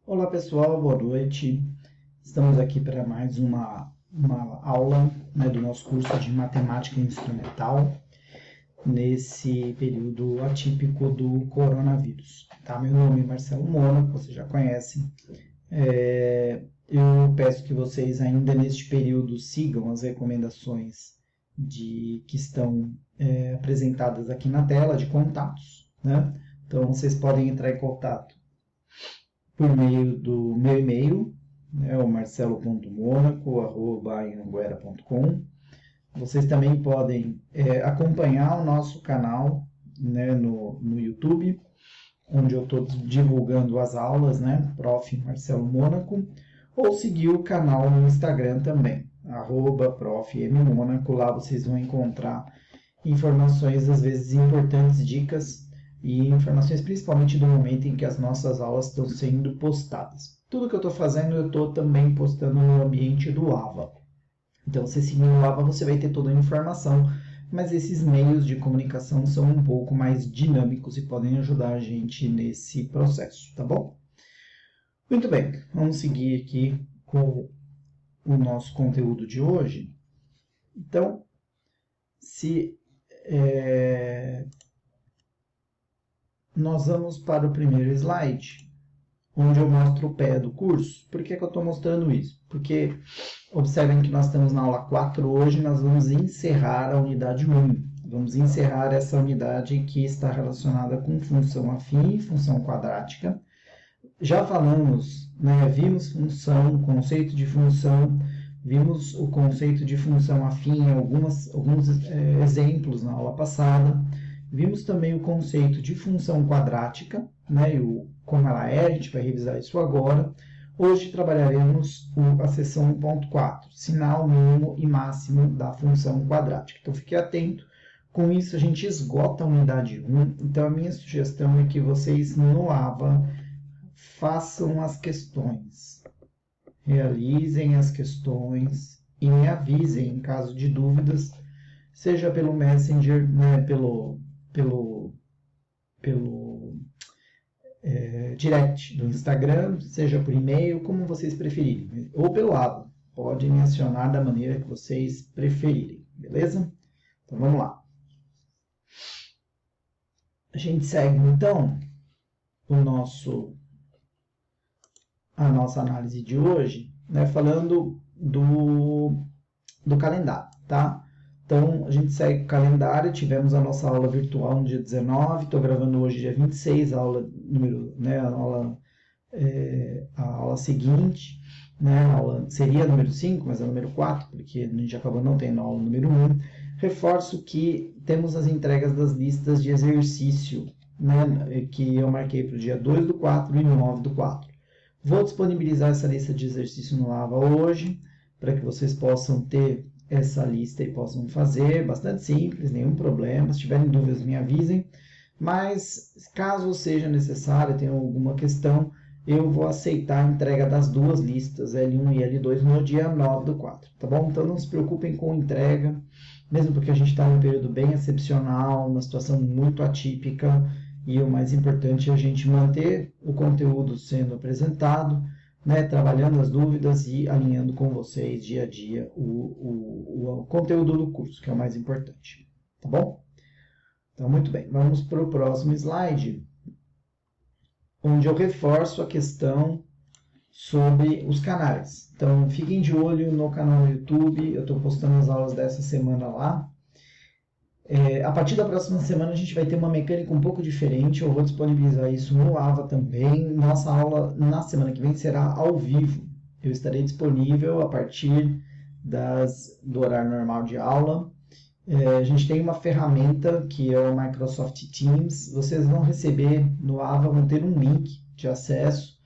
Olá pessoal, boa noite. Estamos aqui para mais uma aula do nosso curso de Matemática Instrumental nesse período atípico do coronavírus. Tá? Meu nome é Marcelo Mônaco, vocês já conhecem. Eu peço que vocês ainda neste período sigam as recomendações que estão apresentadas aqui na tela de contatos. Né? Então vocês podem entrar em contato por meio do meu e-mail, o marcelo.monaco@anhanguera.com. Vocês também podem acompanhar o nosso canal no YouTube, onde eu estou divulgando as aulas, Prof. Marcelo Mônaco, ou seguir o canal no Instagram também, @profmmonaco. Lá vocês vão encontrar informações, às vezes importantes, dicas e informações principalmente do momento em que as nossas aulas estão sendo postadas. Tudo que eu estou fazendo, eu estou também postando no ambiente do AVA. Então, se seguir o AVA, você vai ter toda a informação, mas esses meios de comunicação são um pouco mais dinâmicos e podem ajudar a gente nesse processo, tá bom? Muito bem, vamos seguir aqui com o nosso conteúdo de hoje. Então, nós vamos para o primeiro slide, onde eu mostro o pé do curso. Por que eu estou mostrando isso? Porque observem que nós estamos na aula 4 hoje, nós vamos encerrar a unidade 1. Vamos encerrar essa unidade que está relacionada com função afim e função quadrática. Já falamos, vimos função, conceito de função, vimos o conceito de função afim em alguns exemplos na aula passada. Vimos também o conceito de função quadrática, como ela é, a gente vai revisar isso agora. Hoje trabalharemos a seção 1.4, sinal mínimo e máximo da função quadrática. Então fique atento, com isso a gente esgota a unidade 1. Então a minha sugestão é que vocês no AVA façam as questões, realizem as questões e me avisem em caso de dúvidas, seja pelo Messenger, pelo direct do Instagram, seja por e-mail, como vocês preferirem, ou pelo AVA, podem me acionar da maneira que vocês preferirem, beleza? Então vamos lá. A gente segue então a nossa análise de hoje, falando do calendário, tá? Então, a gente segue o calendário, tivemos a nossa aula virtual no dia 19, estou gravando hoje dia 26, a aula seguinte, a aula seria número 5, mas é número 4, porque a gente acabou não tendo a aula número 1. Reforço que temos as entregas das listas de exercício, que eu marquei para o dia 2 do 4 e 9 do 4. Vou disponibilizar essa lista de exercício no AVA hoje, para que vocês possam ter essa lista e possam fazer, bastante simples, nenhum problema. Se tiverem dúvidas, me avisem. Mas, caso seja necessário, tenham alguma questão, eu vou aceitar a entrega das duas listas, L1 e L2, no dia 9 do 4, tá bom? Então, não se preocupem com entrega, mesmo porque a gente está num período bem excepcional, uma situação muito atípica, e o mais importante é a gente manter o conteúdo sendo apresentado, trabalhando as dúvidas e alinhando com vocês dia a dia o conteúdo do curso, que é o mais importante, tá bom? Então, muito bem, vamos para o próximo slide, onde eu reforço a questão sobre os canais. Então, fiquem de olho no canal do YouTube, eu estou postando as aulas dessa semana lá. A partir da próxima semana a gente vai ter uma mecânica um pouco diferente, eu vou disponibilizar isso no AVA também. Nossa aula na semana que vem será ao vivo. Eu estarei disponível a partir do horário normal de aula. A gente tem uma ferramenta que é o Microsoft Teams. Vocês vão receber no AVA, vão ter um link de acesso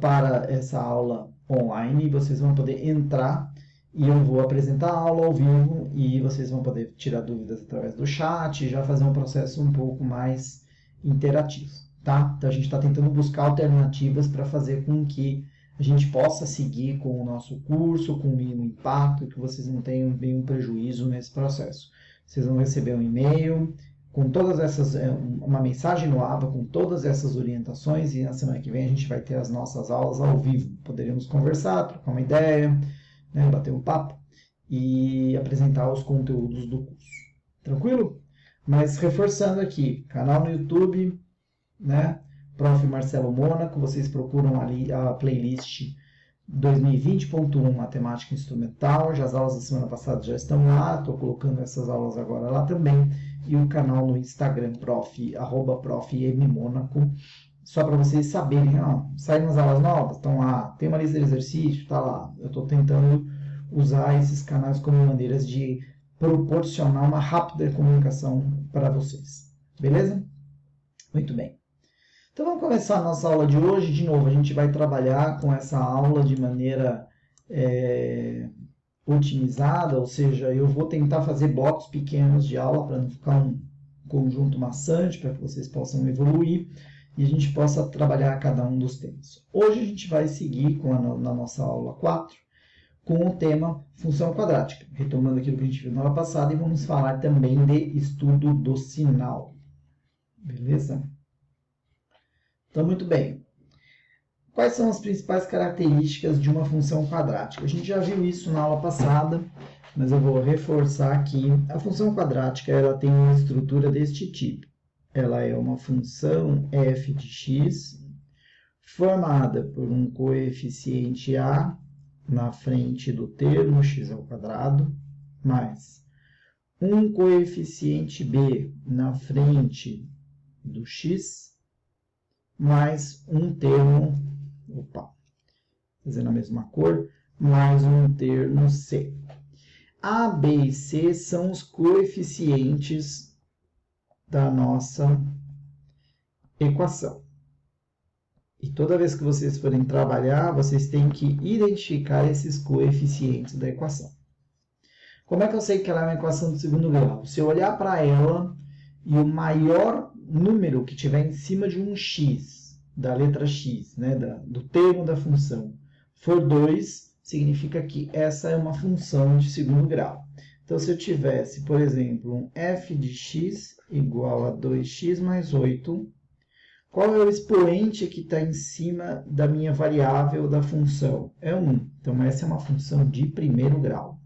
para essa aula online. Vocês vão poder entrar e eu vou apresentar a aula ao vivo e vocês vão poder tirar dúvidas através do chat e já fazer um processo um pouco mais interativo, tá? Então a gente está tentando buscar alternativas para fazer com que a gente possa seguir com o nosso curso, com o mínimo impacto, que vocês não tenham nenhum prejuízo nesse processo. Vocês vão receber um e-mail com todas essas, uma mensagem no ABA com todas essas orientações, e na semana que vem a gente vai ter as nossas aulas ao vivo. Poderemos conversar, trocar uma ideia, né, bater um papo e apresentar os conteúdos do curso. Tranquilo? Mas reforçando aqui, canal no YouTube, né, Prof. Marcelo Mônaco, vocês procuram ali a playlist 2020.1 Matemática Instrumental, já as aulas da semana passada já estão lá, estou colocando essas aulas agora lá também, e o canal no Instagram, @prof.mmônaco, só para vocês saberem, saem umas aulas novas, estão lá, tem uma lista de exercício, está lá. Eu estou tentando usar esses canais como maneiras de proporcionar uma rápida comunicação para vocês. Beleza? Muito bem. Então vamos começar a nossa aula de hoje. De novo, a gente vai trabalhar com essa aula de maneira otimizada, ou seja, eu vou tentar fazer blocos pequenos de aula para não ficar um conjunto maçante, para que vocês possam evoluir e a gente possa trabalhar cada um dos temas. Hoje a gente vai seguir na nossa aula 4 com o tema função quadrática, retomando aquilo que a gente viu na aula passada, e vamos falar também de estudo do sinal. Beleza? Então, muito bem. Quais são as principais características de uma função quadrática? A gente já viu isso na aula passada, mas eu vou reforçar aqui. A função quadrática ela tem uma estrutura deste tipo. Ela é uma função f de x formada por um coeficiente a na frente do termo x² mais um coeficiente b na frente do x mais um termo, fazendo a mesma cor, mais um termo c. A, b e c são os coeficientes da nossa equação. E toda vez que vocês forem trabalhar, vocês têm que identificar esses coeficientes da equação. Como é que eu sei que ela é uma equação de segundo grau? Se eu olhar para ela e o maior número que tiver em cima de um x, da letra x, né, do termo da função, for 2, significa que essa é uma função de segundo grau. Então, se eu tivesse, por exemplo, um f de x igual a 2x mais 8, qual é o expoente que está em cima da minha variável da função? É 1. Então, essa é uma função de primeiro grau.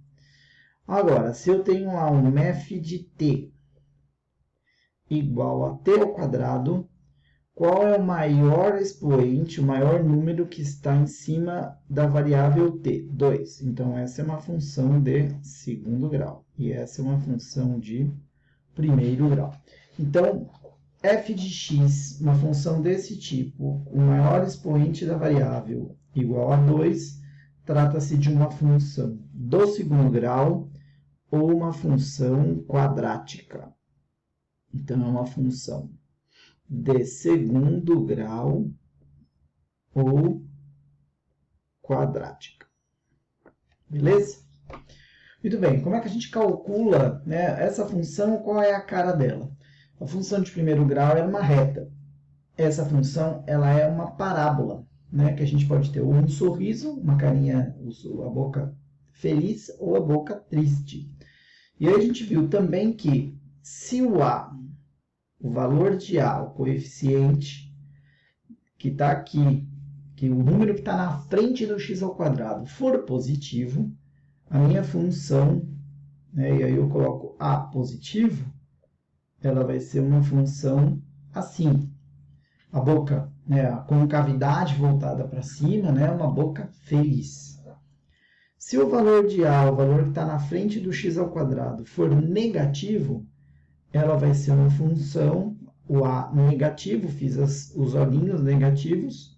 Agora, se eu tenho lá um f de t igual a t², qual é o maior expoente, o maior número que está em cima da variável t? 2. Então, essa é uma função de segundo grau. E essa é uma função de primeiro grau. Então, f de x, uma função desse tipo, o maior expoente da variável igual a 2, trata-se de uma função do segundo grau ou uma função quadrática. Então, é uma função de segundo grau ou quadrática. Beleza? Muito bem, como é que a gente calcula, né, essa função? Qual é a cara dela? A função de primeiro grau é uma reta. Essa função ela é uma parábola, né, que a gente pode ter ou um sorriso, uma carinha, a boca feliz ou a boca triste. E aí a gente viu também que se o a, o valor de a, o coeficiente que está aqui, que o número que está na frente do x² for positivo, a minha função, né, e aí eu coloco a positivo, ela vai ser uma função assim. A boca, né, a concavidade voltada para cima, né, uma boca feliz. Se o valor de a, o valor que está na frente do x², for negativo, ela vai ser uma função, o a negativo, fiz os olhinhos negativos.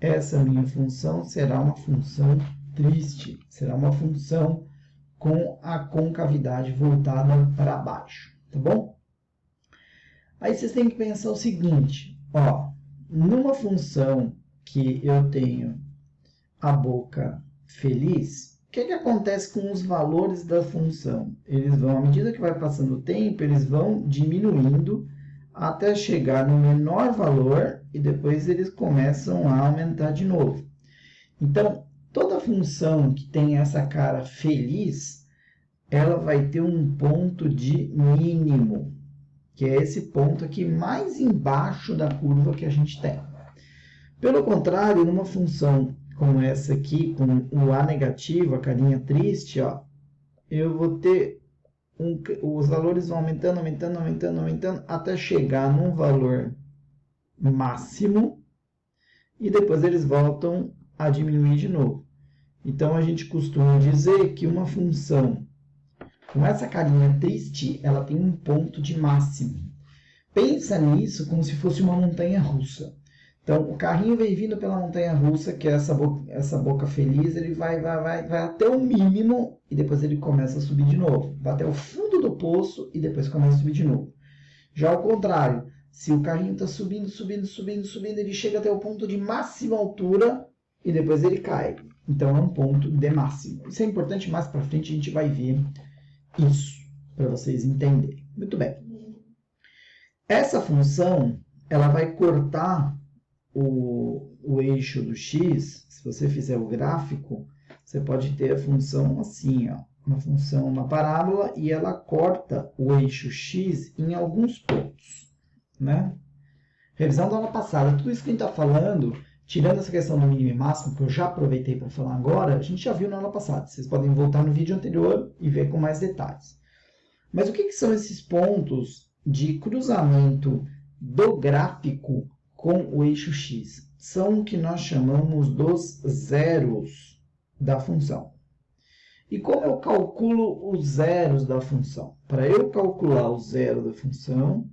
Essa minha função será uma função triste, será uma função com a concavidade voltada para baixo, tá bom? Aí vocês têm que pensar o seguinte, numa função que eu tenho a boca feliz, o que acontece com os valores da função? Eles vão, à medida que vai passando o tempo, eles vão diminuindo até chegar no menor valor e depois eles começam a aumentar de novo. Então, toda função que tem essa cara feliz, ela vai ter um ponto de mínimo. que é esse ponto aqui mais embaixo da curva que a gente tem. Pelo contrário, numa função como essa aqui, com o A negativo, a carinha triste, ó, eu vou ter os valores vão aumentando, aumentando, aumentando, aumentando, até chegar num valor máximo, e depois eles voltam a diminuir de novo. Então, a gente costuma dizer que uma função com essa carinha triste, ela tem um ponto de máximo. Pensa nisso como se fosse uma montanha-russa. Então, o carrinho vem vindo pela montanha-russa, que é essa boca feliz, ele vai até o mínimo e depois ele começa a subir de novo. Vai até o fundo do poço e depois começa a subir de novo. Já ao contrário, se o carrinho está subindo, subindo, subindo, subindo, ele chega até o ponto de máxima altura e depois ele cai. Então, é um ponto de máximo. Isso é importante, mais para frente a gente vai ver isso, para vocês entenderem. Muito bem. Essa função, ela vai cortar o eixo do x. Se você fizer o gráfico, você pode ter a função assim, ó, uma parábola, e ela corta o eixo x em alguns pontos, né? Revisão da aula passada, tudo isso que a gente está falando, tirando essa questão do mínimo e máximo, que eu já aproveitei para falar agora, a gente já viu na aula passada. Vocês podem voltar no vídeo anterior e ver com mais detalhes. Mas o que são esses pontos de cruzamento do gráfico com o eixo x? São o que nós chamamos dos zeros da função. E como eu calculo os zeros da função? Para eu calcular o zero da função,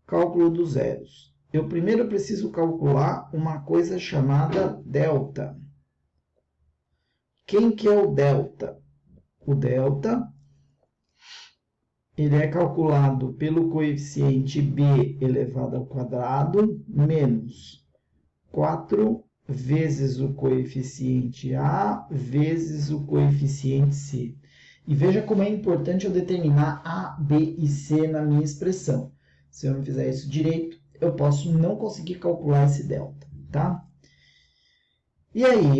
cálculo dos zeros, eu primeiro preciso calcular uma coisa chamada delta. Quem que é o delta? O delta, ele é calculado pelo coeficiente b elevado ao quadrado menos 4 vezes o coeficiente a vezes o coeficiente c. E veja como é importante eu determinar a, b e c na minha expressão. Se eu não fizer isso direito, eu posso não conseguir calcular esse delta, tá? E aí,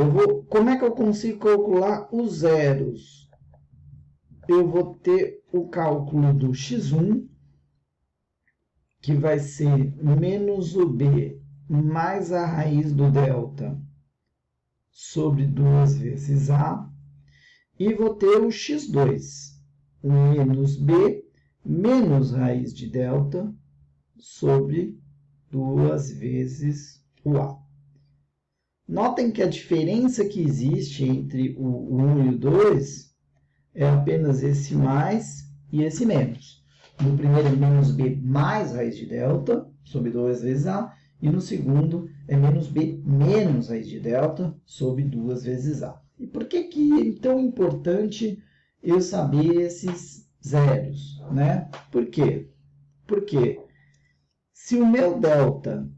como é que eu consigo calcular os zeros? Eu vou ter o cálculo do x1, que vai ser menos o b mais a raiz do delta sobre 2 vezes a, e vou ter o x2, o menos b menos raiz de delta sobre 2 vezes o a. Notem que a diferença que existe entre o 1 e o 2 é apenas esse mais e esse menos. No primeiro é menos b mais raiz de delta sobre 2 vezes a, e no segundo é menos b menos raiz de delta sobre 2 vezes a. E por que é tão importante eu saber esses zeros, né? Por quê? Porque se o meu delta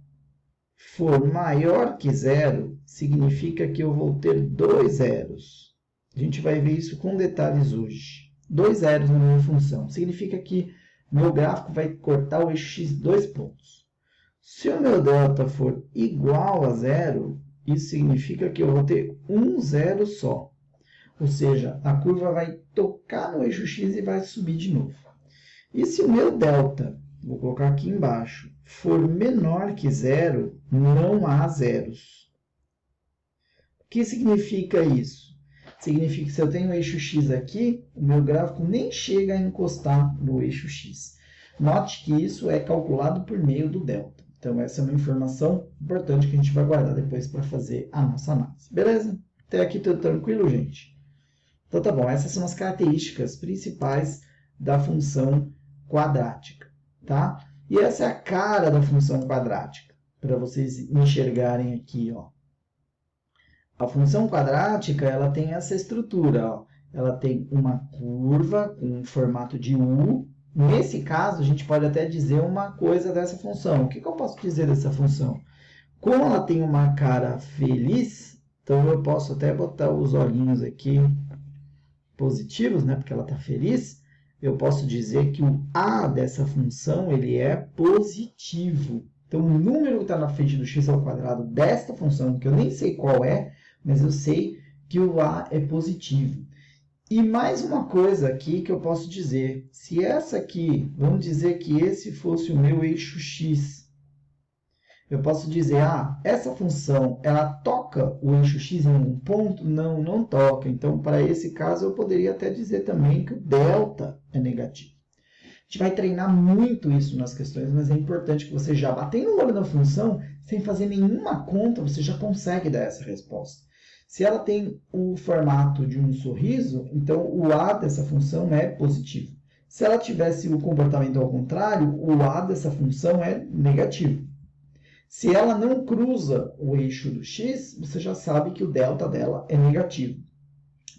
for maior que zero, significa que eu vou ter 2 zeros. A gente vai ver isso com detalhes hoje. 2 zeros na minha função. Significa que meu gráfico vai cortar o eixo x 2 pontos. Se o meu delta for igual a zero, isso significa que eu vou ter um zero só. Ou seja, a curva vai tocar no eixo x e vai subir de novo. E se o meu delta, vou colocar aqui embaixo, for menor que zero, não há zeros. O que significa isso? Significa que se eu tenho o eixo x aqui, o meu gráfico nem chega a encostar no eixo x. Note que isso é calculado por meio do delta. Então, essa é uma informação importante que a gente vai guardar depois para fazer a nossa análise. Beleza? Até aqui tudo tranquilo, gente? Então, tá bom. Essas são as características principais da função quadrática, tá? E essa é a cara da função quadrática, para vocês enxergarem aqui, ó. A função quadrática, ela tem essa estrutura, ó. Ela tem uma curva com formato de U. Nesse caso, a gente pode até dizer uma coisa dessa função. O que eu posso dizer dessa função? Como ela tem uma cara feliz, então eu posso até botar os olhinhos aqui positivos, né? Porque ela está feliz. Eu posso dizer que o a dessa função ele é positivo. Então, o número que está na frente do x ao quadrado desta função, que eu nem sei qual é, mas eu sei que o a é positivo. E mais uma coisa aqui que eu posso dizer. Se essa aqui, vamos dizer que esse fosse o meu eixo x, eu posso dizer, essa função, ela toca o eixo x em um ponto? Não, não toca. Então, para esse caso, eu poderia até dizer também que o delta é negativo. A gente vai treinar muito isso nas questões, mas é importante que você já batendo o olho na função, sem fazer nenhuma conta, você já consegue dar essa resposta. Se ela tem o formato de um sorriso, então o a dessa função é positivo. Se ela tivesse o comportamento ao contrário, o a dessa função é negativo. Se ela não cruza o eixo do x, você já sabe que o delta dela é negativo.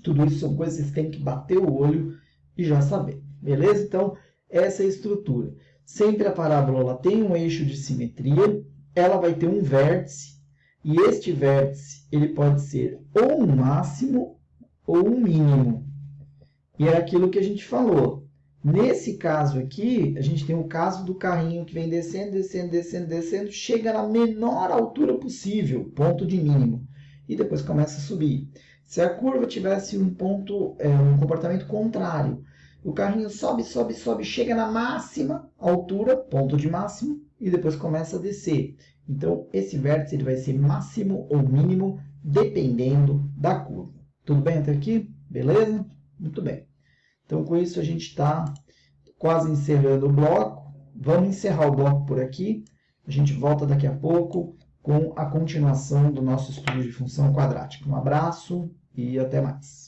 Tudo isso são coisas que você tem que bater o olho e já saber. Beleza? Então, essa é a estrutura. Sempre a parábola ela tem um eixo de simetria, ela vai ter um vértice, e este vértice ele pode ser ou um máximo ou um mínimo. E é aquilo que a gente falou. Nesse caso aqui, a gente tem o caso do carrinho que vem descendo, descendo, descendo, descendo, chega na menor altura possível, ponto de mínimo, e depois começa a subir. Se a curva tivesse um comportamento contrário, o carrinho sobe, sobe, sobe, chega na máxima altura, ponto de máximo, e depois começa a descer. Então, esse vértice ele vai ser máximo ou mínimo, dependendo da curva. Tudo bem até aqui? Beleza? Muito bem. Então, com isso, a gente está quase encerrando o bloco. Vamos encerrar o bloco por aqui. A gente volta daqui a pouco com a continuação do nosso estudo de função quadrática. Um abraço e até mais.